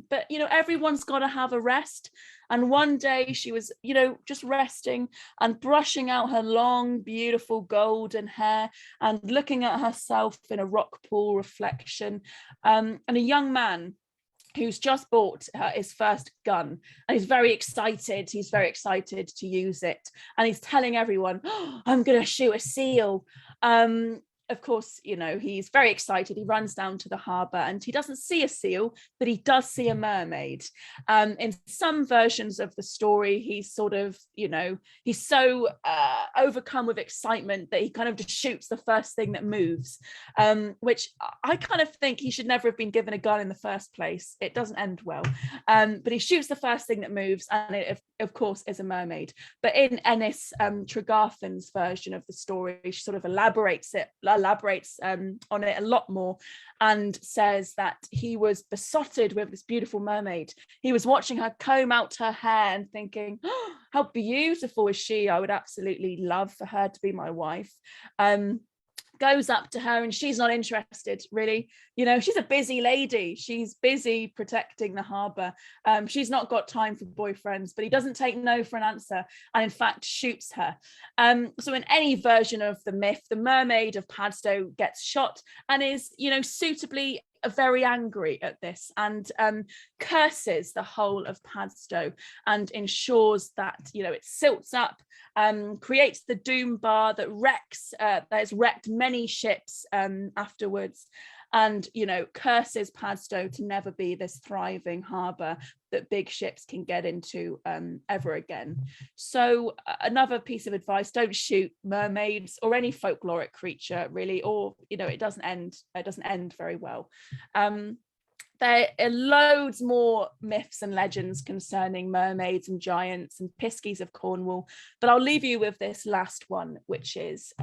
But, you know, everyone's got to have a rest. And one day she was, you know, just resting and brushing out her long, beautiful golden hair and looking at herself in a rock pool reflection. And a young man who's just bought his first gun, and he's very excited. He's very excited to use it. And he's telling everyone, oh, I'm going to shoot a seal. Of course, you know, he's very excited. He runs down to the harbour and he doesn't see a seal, but he does see a mermaid. In some versions of the story, he's sort of, you know, he's so overcome with excitement that he kind of just shoots the first thing that moves, which I kind of think he should never have been given a gun in the first place. It doesn't end well. But he shoots the first thing that moves, and it, of course, is a mermaid. But in Ennis Tregarthen's version of the story, she sort of elaborates on it a lot more, and says that he was besotted with this beautiful mermaid. He was watching her comb out her hair and thinking, oh, how beautiful is she? I would absolutely love for her to be my wife. Goes up to her and she's not interested, really. You know, she's a busy lady. She's busy protecting the harbour. She's not got time for boyfriends, but he doesn't take no for an answer, and in fact shoots her. So in any version of the myth, the Mermaid of Padstow gets shot and is, you know, suitably very angry at this, and curses the whole of Padstow and ensures that, you know, it silts up, creates the Doom Bar that has wrecked many ships afterwards, and, you know, curses Padstow to never be this thriving harbour that big ships can get into ever again. So another piece of advice: don't shoot mermaids or any folkloric creature, really, or, you know, it doesn't end very well. There are loads more myths and legends concerning mermaids and giants and Piskies of Cornwall, but I'll leave you with this last one, which is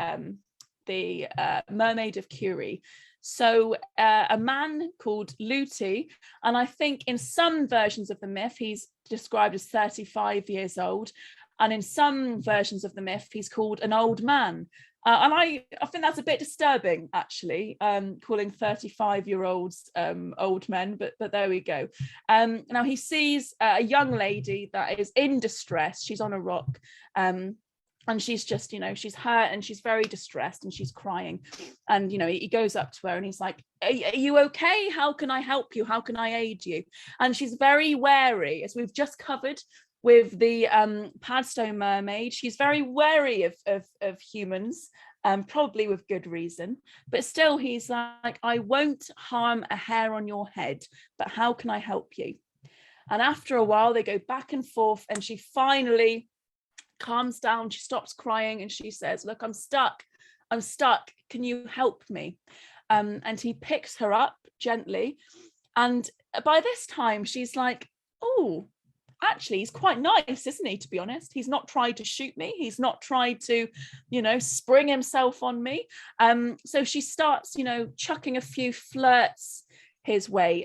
the Mermaid of Curie. So a man called Luty, and I think in some versions of the myth, he's described as 35 years old, and in some versions of the myth, he's called an old man. And I think that's a bit disturbing, actually, calling 35-year-olds old men, but there we go. Now he sees a young lady that is in distress. She's on a rock, and she's just, you know, she's hurt and she's very distressed and she's crying. And, you know, he goes up to her and he's like, are you okay? How can I help you? How can I aid you? And she's very wary, as we've just covered with the Padstow mermaid. She's very wary of humans, probably with good reason, but still he's like, I won't harm a hair on your head, but how can I help you? And after a while they go back and forth, and she finally calms down. She stops crying and she says, look, I'm stuck, can you help me? And he picks her up gently, and by this time she's like, oh, actually he's quite nice, isn't he, to be honest. He's not tried to shoot me, he's not tried to, you know, spring himself on me. So she starts, you know, chucking a few flirts his way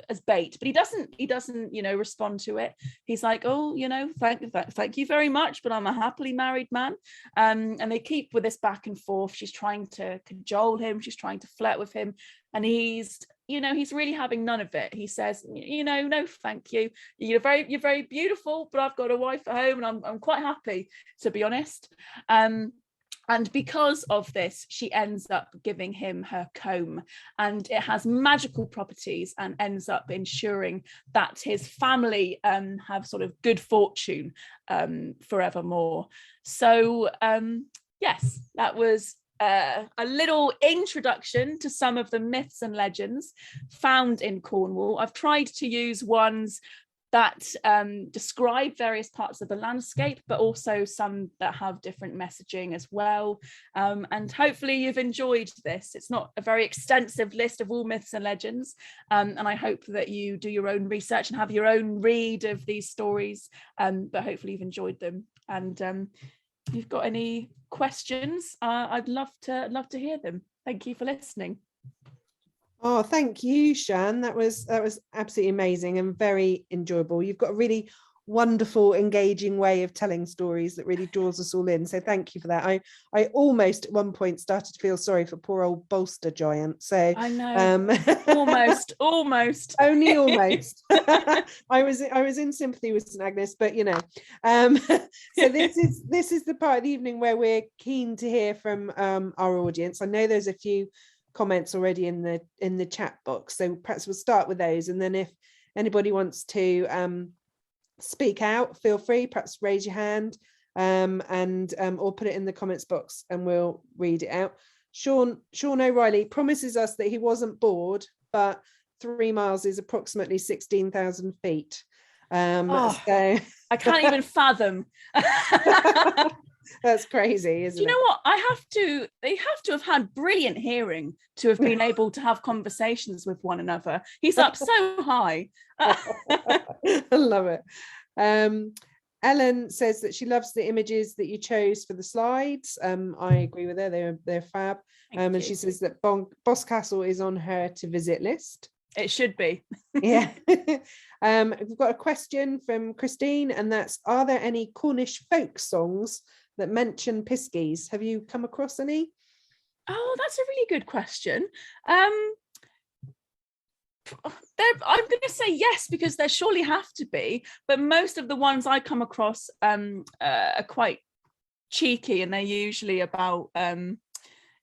as bait, but he doesn't you know, respond to it. He's like, oh, you know, thank you very much, but I'm a happily married man. And they keep with this back and forth. She's trying to cajole him, she's trying to flirt with him, and he's, you know, he's really having none of it. He says, you know, no thank you, you're very beautiful, but I've got a wife at home and I'm quite happy, to be honest. And because of this, she ends up giving him her comb, and it has magical properties and ends up ensuring that his family have sort of good fortune forevermore. So yes, that was a little introduction to some of the myths and legends found in Cornwall. I've tried to use ones that describe various parts of the landscape, but also some that have different messaging as well. And hopefully you've enjoyed this. It's not a very extensive list of all myths and legends, and I hope that you do your own research and have your own read of these stories, but hopefully you've enjoyed them. And if you've got any questions, I'd love to hear them. Thank you for listening. Oh, thank you, Sian. That was absolutely amazing and very enjoyable. You've got a really wonderful, engaging way of telling stories that really draws us all in. So thank you for that. I almost at one point started to feel sorry for poor old bolster giant. So I know, almost only almost. I was in sympathy with St Agnes, but you know. So this is the part of the evening where we're keen to hear from our audience. I know there's a few comments already in the chat box, so perhaps we'll start with those, and then if anybody wants to speak out, feel free, perhaps raise your hand and or put it in the comments box and we'll read it out. Sean O'Reilly promises us that he wasn't bored, but 3 miles is approximately 16,000 feet. So I can't even fathom. That's crazy, isn't it? You know what? They have to have had brilliant hearing to have been able to have conversations with one another. He's up so high. I love it. Ellen says that she loves the images that you chose for the slides. I agree with her, they're fab. And she says that Boscastle is on her to visit list. It should be. Yeah. We've got a question from Christine, and that's, are there any Cornish folk songs that mention Piskies? Have you come across any? Oh, that's a really good question. I'm going to say yes, because there surely have to be, but most of the ones I come across are quite cheeky, and they're usually about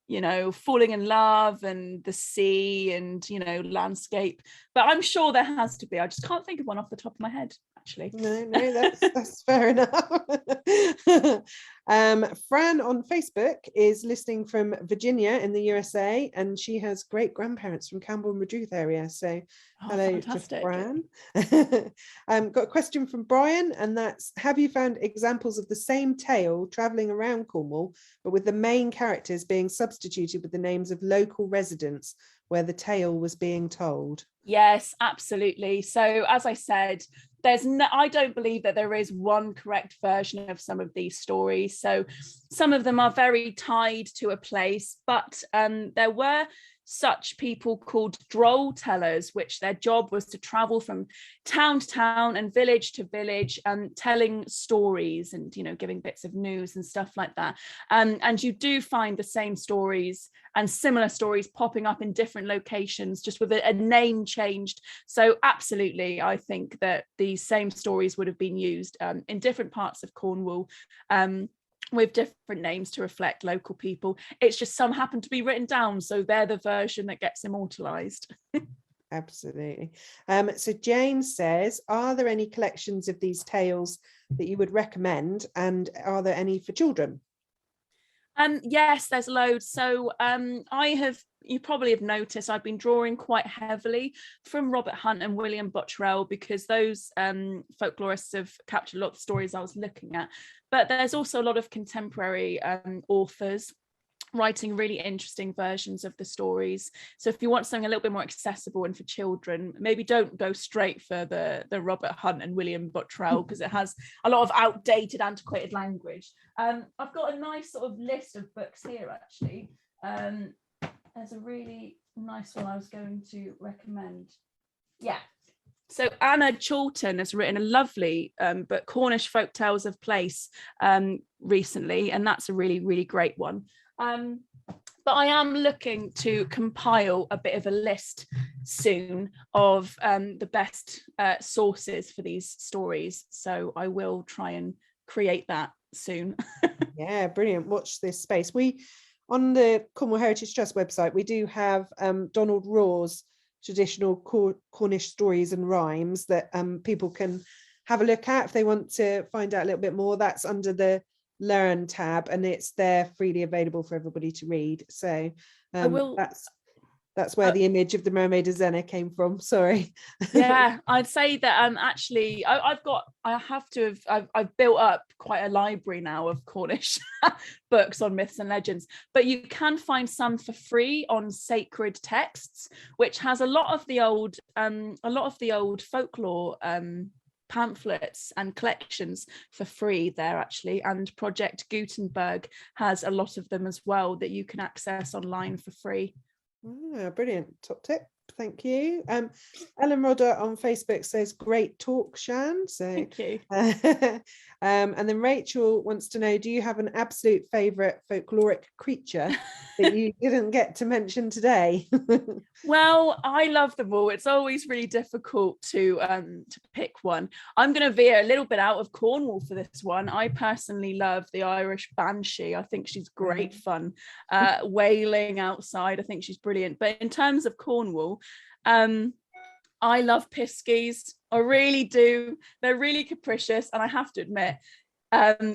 you know, falling in love and the sea and, you know, landscape. But I'm sure there has to be. I just can't think of one off the top of my head, actually. No, that's fair enough. Fran on Facebook is listening from Virginia in the USA, and she has great grandparents from Campbell and Redruth area. So hello fantastic. to Fran. Got a question from Brian, and that's, have you found examples of the same tale traveling around Cornwall, but with the main characters being substituted with the names of local residents where the tale was being told? Yes, absolutely. So as I said, I don't believe that there is one correct version of some of these stories. So some of them are very tied to a place, but there were such people called droll tellers, which their job was to travel from town to town and village to village, telling stories and, you know, giving bits of news and stuff like that. And you do find the same stories and similar stories popping up in different locations, just with a name changed. So absolutely, I think that these same stories would have been used in different parts of Cornwall, with different names to reflect local people. It's just some happen to be written down, so they're the version that gets immortalized. Absolutely. So James says, are there any collections of these tales that you would recommend, and are there any for children? Yes, there's loads. So you probably have noticed I've been drawing quite heavily from Robert Hunt and William Buttrell, because those folklorists have captured a lot of the stories I was looking at. But there's also a lot of contemporary authors writing really interesting versions of the stories. So if you want something a little bit more accessible and for children, maybe don't go straight for the Robert Hunt and William Buttrell, because it has a lot of outdated, antiquated language. I've got a nice sort of list of books here, actually. There's a really nice one I was going to recommend. Yeah. So Anna Chawton has written a lovely book, Cornish Folk Tales of Place, recently, and that's a really, really great one. But I am looking to compile a bit of a list soon of the best sources for these stories. So I will try and create that soon. Yeah, brilliant. Watch this space. We, on the Cornwall Heritage Trust website, we do have Donald Raw's traditional Cornish stories and rhymes that people can have a look at if they want to find out a little bit more. That's under the Learn tab, and it's there freely available for everybody to read. So that's where the image of the Mermaid of Zenna came from. Sorry. Yeah, I'd say that actually I've built up quite a library now of Cornish books on myths and legends, but you can find some for free on Sacred Texts, which has a lot of the old folklore pamphlets and collections for free there, actually, and Project Gutenberg has a lot of them as well that you can access online for free. Brilliant. Top tip. Thank you. Ellen Rodder on Facebook says, great talk, Sian. So thank you. And then Rachel wants to know, do you have an absolute favorite folkloric creature that you didn't get to mention today? Well, I love them all. It's always really difficult to pick one. I'm going to veer a little bit out of Cornwall for this one. I personally love the Irish banshee. I think she's great fun, wailing outside. I think she's brilliant. But in terms of Cornwall, I love Piskies. I really do. They're really capricious, and I have to admit,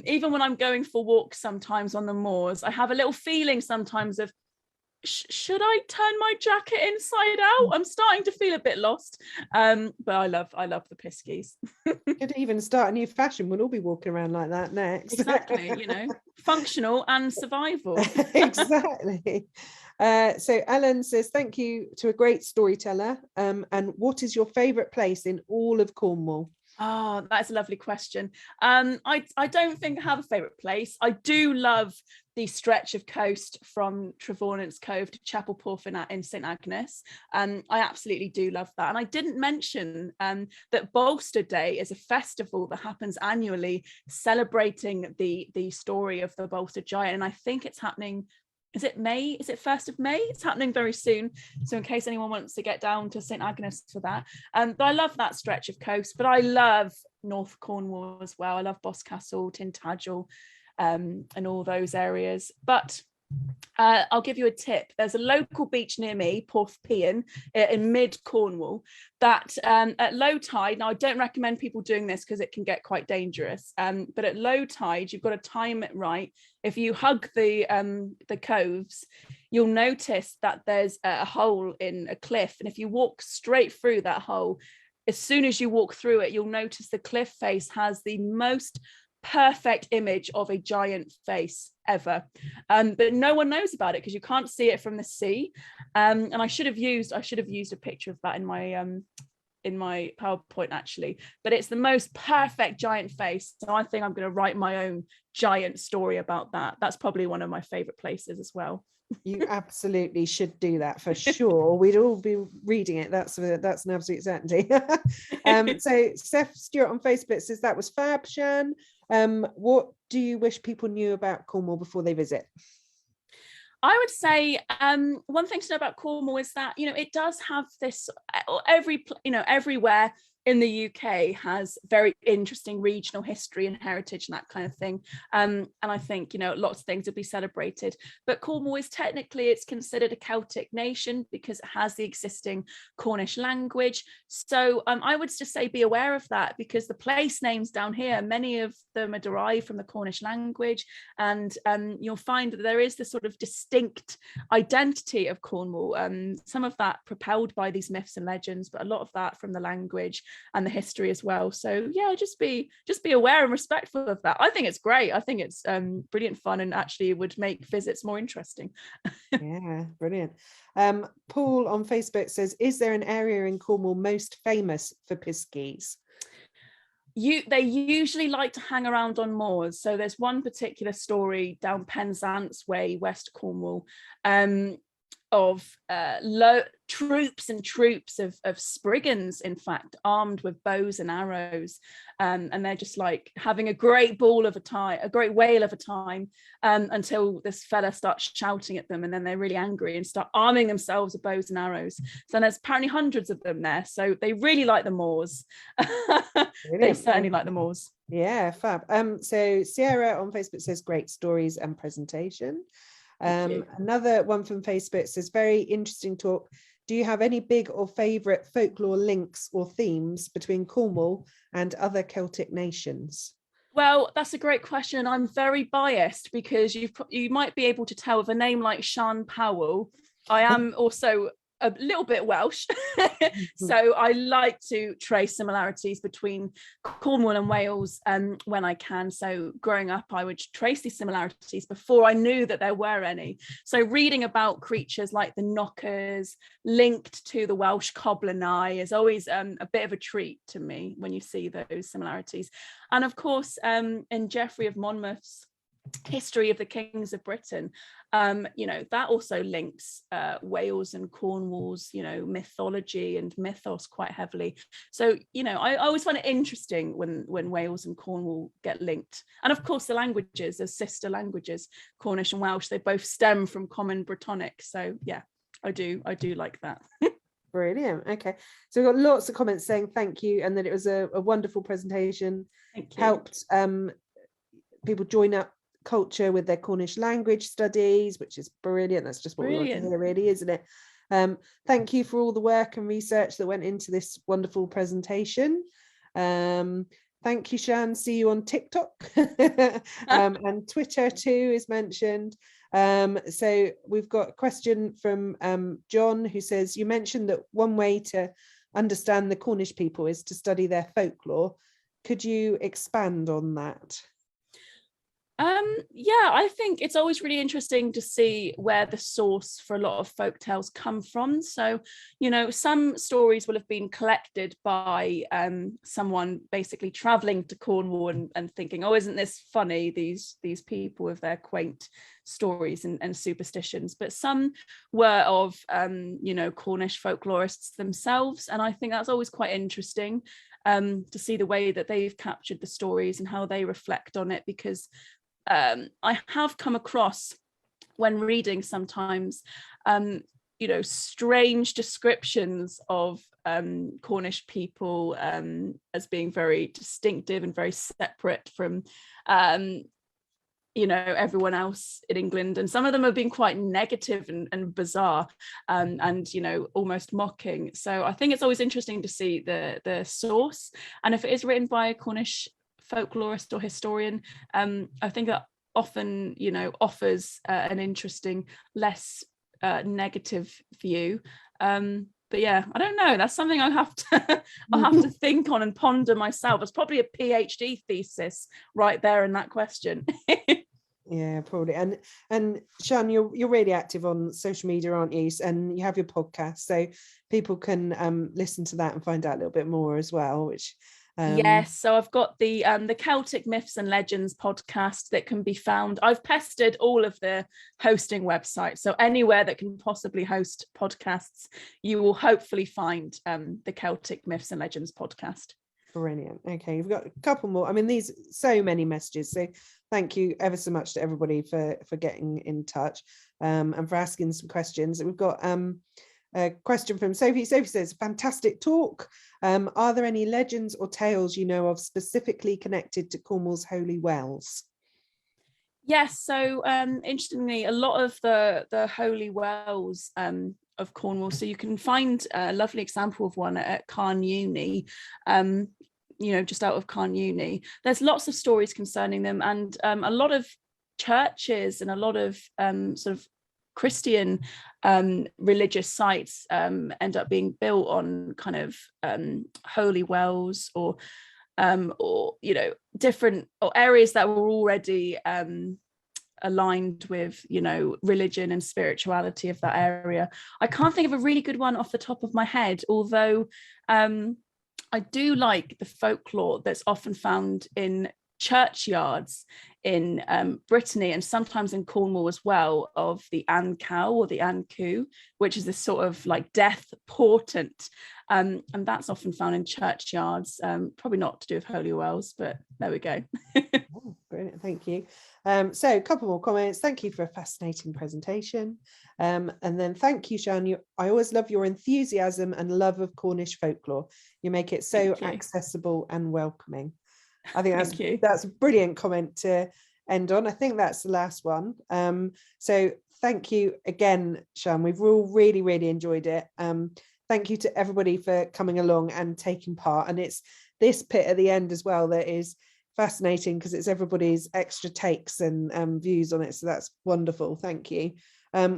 even when I'm going for walks sometimes on the moors, I have a little feeling sometimes of, should I turn my jacket inside out? I'm starting to feel a bit lost. But I love the Piskies. Could even start a new fashion. We'll all be walking around like that next. Exactly, functional and survival. Exactly. So Ellen says, thank you to a great storyteller. And what is your favourite place in all of Cornwall? Oh, that's a lovely question. I don't think I have a favourite place. I do love the stretch of coast from Trevornance Cove to Chapel Porphin in St Agnes. I absolutely do love that. And I didn't mention that Bolster Day is a festival that happens annually celebrating the story of the Bolster Giant. And I think it's happening, is it May? Is it 1st of May? It's happening very soon. So in case anyone wants to get down to St Agnes for that. But I love that stretch of coast, but I love North Cornwall as well. I love Boscastle, Tintagel, and all those areas. But I'll give you a tip. There's a local beach near me, Porthpean, in mid Cornwall, that at low tide, now I don't recommend people doing this because it can get quite dangerous, but at low tide you've got to time it right. If you hug the coves, you'll notice that there's a hole in a cliff, and if you walk straight through that hole, as soon as you walk through it, you'll notice the cliff face has the most perfect image of a giant face ever, but no one knows about it because you can't see it from the sea. And I should have used a picture of that in my PowerPoint actually, but it's the most perfect giant face. So I think I'm going to write my own giant story about that. That's probably one of my favorite places as well. You absolutely should do that for sure. We'd all be reading it. That's an absolute certainty. So Steph Stewart on Facebook says, that was fab, Sian. What do you wish people knew about Cornwall before they visit? I would say one thing to know about Cornwall is that it does have this, everywhere in the UK has very interesting regional history and heritage and that kind of thing, and I think lots of things will be celebrated, but Cornwall is it's considered a Celtic nation because it has the existing Cornish language. So I would just say be aware of that, because the place names down here, many of them are derived from the Cornish language, and you'll find that there is this sort of distinct identity of Cornwall, some of that propelled by these myths and legends, but a lot of that from the language. and the history as well. So yeah, just be aware and respectful of that. I think it's great. I think it's brilliant fun, and actually would make visits more interesting. Yeah, brilliant. Paul on Facebook says, is there an area in Cornwall most famous for Piskies? They usually like to hang around on moors. So there's one particular story down Penzance Way, West Cornwall, of troops and troops of Spriggans, in fact, armed with bows and arrows, and they're just like having a great whale of a time, until this fella starts shouting at them, and then they're really angry and start arming themselves with bows and arrows. So there's apparently hundreds of them there, so they really like the moors. They certainly like the moors. Yeah, fab. So Sierra on Facebook says, great stories and presentation. Another one from Facebook says, very interesting talk. Do you have any big or favourite folklore links or themes between Cornwall and other Celtic nations? Well, that's a great question. I'm very biased because you might be able to tell with a name like Sian Powell. I am also a little bit Welsh. So I like to trace similarities between Cornwall and Wales when I can. So growing up, I would trace these similarities before I knew that there were any. So reading about creatures like the knockers linked to the Welsh cobbler nye is always a bit of a treat to me when you see those similarities. And of course, in Geoffrey of Monmouth's History of the Kings of Britain, that also links Wales and Cornwall's mythology and mythos quite heavily. So I always find it interesting when Wales and Cornwall get linked. And of course the languages as sister languages, Cornish and Welsh, they both stem from common Brittonic. So yeah, I do like that. Brilliant. Okay, so we've got lots of comments saying thank you, and that it was a wonderful presentation. Thank you. Helped people join up culture with their Cornish language studies, which is brilliant. That's just what we want to hear, really, isn't it? Thank you for all the work and research that went into this wonderful presentation. Thank you, Sian. See you on TikTok and Twitter too is mentioned. So we've got a question from John, who says, you mentioned that one way to understand the Cornish people is to study their folklore. Could you expand on that? Yeah, I think it's always really interesting to see where the source for a lot of folk tales come from. So, some stories will have been collected by someone basically traveling to Cornwall and thinking, oh, isn't this funny, these people with their quaint stories and superstitions. But some were of Cornish folklorists themselves, and I think that's always quite interesting to see the way that they've captured the stories and how they reflect on it, because I have come across, when reading sometimes, strange descriptions of Cornish people as being very distinctive and very separate from everyone else in England, and some of them have been quite negative and bizarre and almost mocking. So I think it's always interesting to see the source, and if it is written by a Cornish folklorist or historian, I think that often offers an interesting, less negative view. But yeah, I don't know, that's something I'll have to think on and ponder myself. It's probably a PhD thesis right there in that question. Yeah, probably. And Sian, you're really active on social media, aren't you? And you have your podcast, so people can listen to that and find out a little bit more as well, which yes, so I've got the Celtic Myths and Legends podcast that can be found. I've pestered all of the hosting websites, so anywhere that can possibly host podcasts, you will hopefully find the Celtic Myths and Legends podcast. Brilliant. Okay, we've got a couple more. I mean, these so many messages, so thank you ever so much to everybody for getting in touch and for asking some questions. We've got a question from Sophie. Sophie says, fantastic talk. Are there any legends or tales you know of specifically connected to Cornwall's holy wells? Yes, so interestingly, a lot of the holy wells of Cornwall, so you can find a lovely example of one at Carnuni, just out of Carnuni. There's lots of stories concerning them, and a lot of churches and a lot of sort of Christian religious sites end up being built on kind of holy wells or you know, different or areas that were already aligned with, you know, religion and spirituality of that area. I can't think of a really good one off the top of my head, although I do like the folklore that's often found in churchyards in Brittany and sometimes in Cornwall as well, of the An Cow or the An Coo, which is this sort of like death portent. And that's often found in churchyards, probably not to do with holy wells, but there we go. Oh, brilliant, thank you. So a couple more comments. Thank you for a fascinating presentation. And then thank you, Sian. I always love your enthusiasm and love of Cornish folklore. You make it so accessible and welcoming. I think that's a brilliant comment to end on. I think that's the last one. So thank you again, Sian. We've all really, really enjoyed it. Thank you to everybody for coming along and taking part. And it's this bit at the end as well that is fascinating because it's everybody's extra takes and views on it. So that's wonderful. Thank you.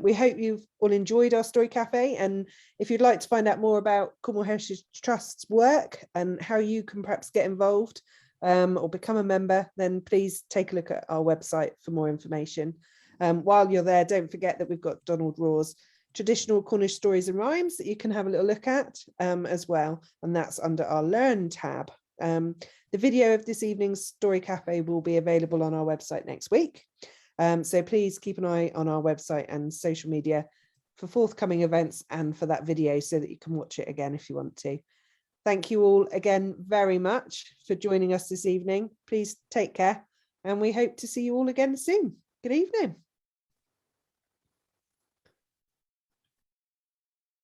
We hope you've all enjoyed our Story Cafe, and if you'd like to find out more about Cornwall Heritage Trust's work and how you can perhaps get involved or become a member, then please take a look at our website for more information. While you're there, don't forget that we've got Donald Raw's Traditional Cornish Stories and Rhymes that you can have a little look at as well, and that's under our Learn tab. The video of this evening's Story Cafe will be available on our website next week. So please keep an eye on our website and social media for forthcoming events and for that video so that you can watch it again if you want to. Thank you all again very much for joining us this evening. Please take care, and we hope to see you all again soon. Good evening.